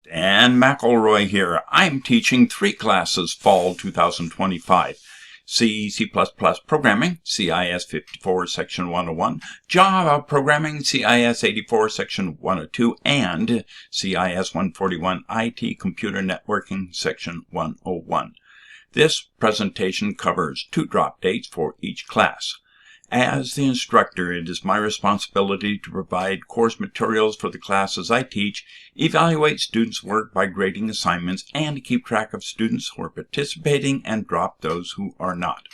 Dan McElroy here. I'm teaching 3 classes fall 2025. C++ Programming, CIS 54, Section 101, Java Programming, CIS 84, Section 102, and CIS 141, IT Computer Networking, Section 101. This presentation covers 2 drop dates for each class. As the instructor, it is my responsibility to provide course materials for the classes I teach, evaluate students' work by grading assignments, and keep track of students who are participating and drop those who are not.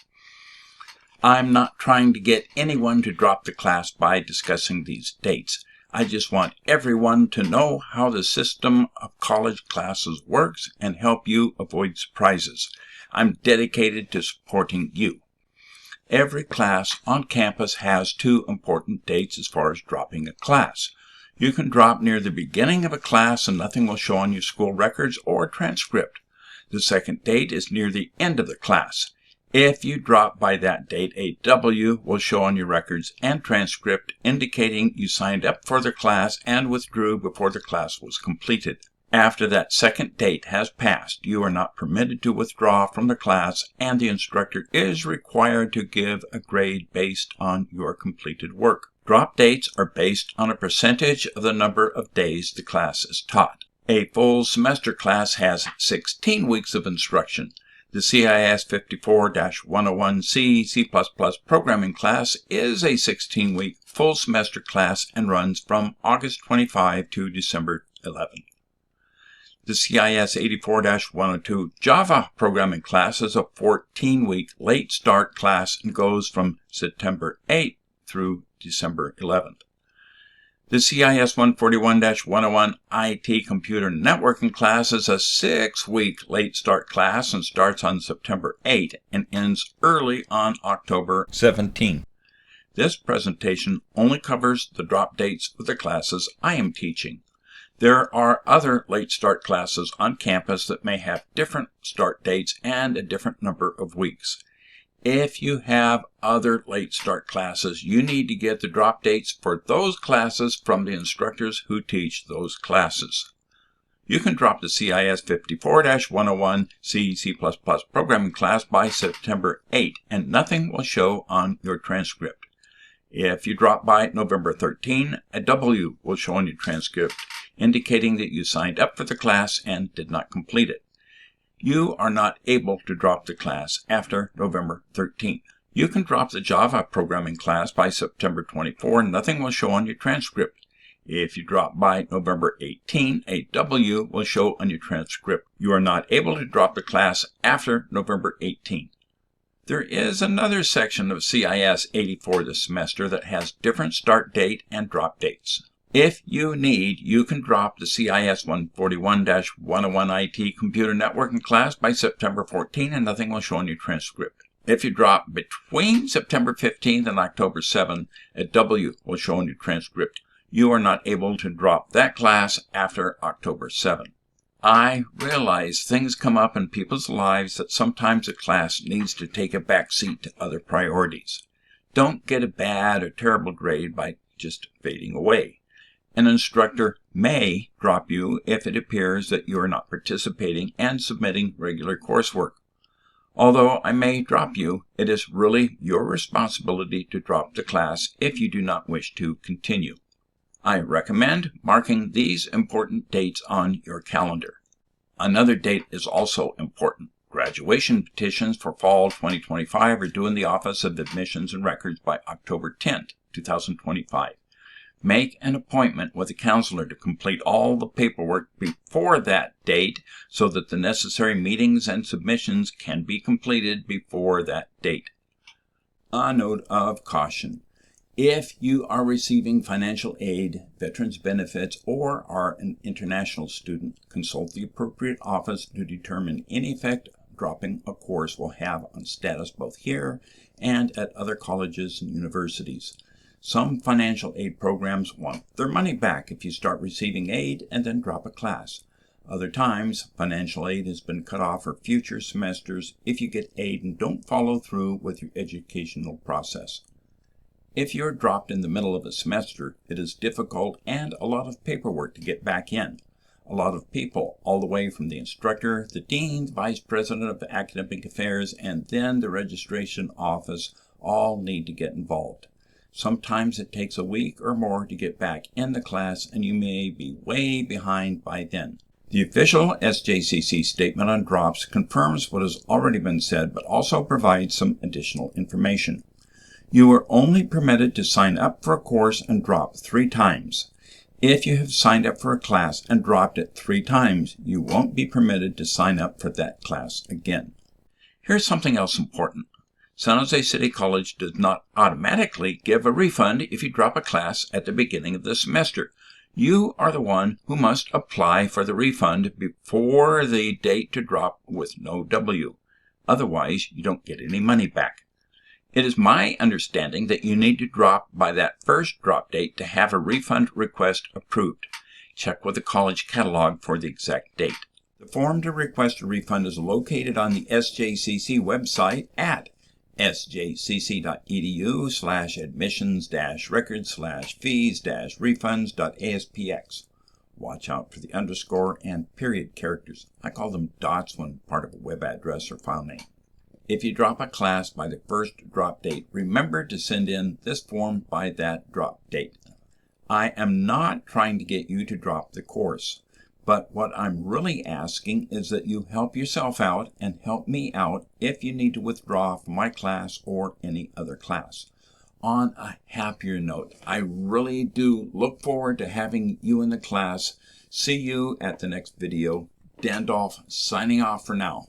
I'm not trying to get anyone to drop the class by discussing these dates. I just want everyone to know how the system of college classes works and help you avoid surprises. I'm dedicated to supporting you. Every class on campus has 2 important dates as far as dropping a class. You can drop near the beginning of a class and nothing will show on your school records or transcript. The second date is near the end of the class. If you drop by that date, a W will show on your records and transcript indicating you signed up for the class and withdrew before the class was completed. After that second date has passed, you are not permitted to withdraw from the class, and the instructor is required to give a grade based on your completed work. Drop dates are based on a percentage of the number of days the class is taught. A full semester class has 16 weeks of instruction. The CIS 54-101C C++ programming class is a 16-week full semester class and runs from August 25 to December 11. The CIS 84-102 Java programming class is a 14-week late start class and goes from September 8th through December 11th. The CIS 141-101 IT Computer Networking class is a 6-week late start class and starts on September 8th and ends early on October 17th. This presentation only covers the drop dates for the classes I am teaching. There are other late start classes on campus that may have different start dates and a different number of weeks. If you have other late start classes, you need to get the drop dates for those classes from the instructors who teach those classes. You can drop the CIS 54-101 C programming class by September 8 and nothing will show on your transcript. If you drop by November 13, a W will show on your transcript indicating that you signed up for the class and did not complete it. You are not able to drop the class after November 13th. You can drop the Java programming class by September 24 and nothing will show on your transcript. If you drop by November 18, a W will show on your transcript. You are not able to drop the class after November 18. There is another section of CIS 84 this semester that has different start date and drop dates. If you need, you can drop the CIS 141-101 IT Computer Networking class by September 14 and nothing will show on your transcript. If you drop between September 15th and October 7, a W will show on your transcript. You are not able to drop that class after October 7. I realize things come up in people's lives that sometimes a class needs to take a back seat to other priorities. Don't get a bad or terrible grade by just fading away. An instructor may drop you if it appears that you are not participating and submitting regular coursework. Although I may drop you, it is really your responsibility to drop the class if you do not wish to continue. I recommend marking these important dates on your calendar. Another date is also important. Graduation petitions for fall 2025 are due in the Office of Admissions and Records by October 10, 2025. Make an appointment with a counselor to complete all the paperwork before that date so that the necessary meetings and submissions can be completed before that date. A note of caution. If you are receiving financial aid, veterans benefits, or are an international student, consult the appropriate office to determine any effect dropping a course will have on status both here and at other colleges and universities. Some financial aid programs want their money back if you start receiving aid and then drop a class. Other times, financial aid has been cut off for future semesters if you get aid and don't follow through with your educational process. If you're dropped in the middle of a semester, it is difficult and a lot of paperwork to get back in. a lot of people, all the way from the instructor, the dean, the vice president of academic affairs, and then the registration office, all need to get involved. Sometimes it takes a week or more to get back in the class, and you may be way behind by then. The official SJCC statement on drops confirms what has already been said, but also provides some additional information. You are only permitted to sign up for a course and drop 3 times. If you have signed up for a class and dropped it 3 times, you won't be permitted to sign up for that class again. Here's something else important. San Jose City College does not automatically give a refund if you drop a class at the beginning of the semester. You are the one who must apply for the refund before the date to drop with no W. Otherwise, you don't get any money back. It is my understanding that you need to drop by that first drop date to have a refund request approved. Check with the college catalog for the exact date. The form to request a refund is located on the SJCC website at sjcc.edu/admissions-records/fees-refunds.aspx. Watch out for the underscore and period characters. I call them dots when part of a web address or file name. If you drop a class by the first drop date, remember to send in this form by that drop date. I am not trying to get you to drop the course, but what I'm really asking is that you help yourself out and help me out if you need to withdraw from my class or any other class. On a happier note, I really do look forward to having you in the class. See you at the next video. Dan Dolph signing off for now.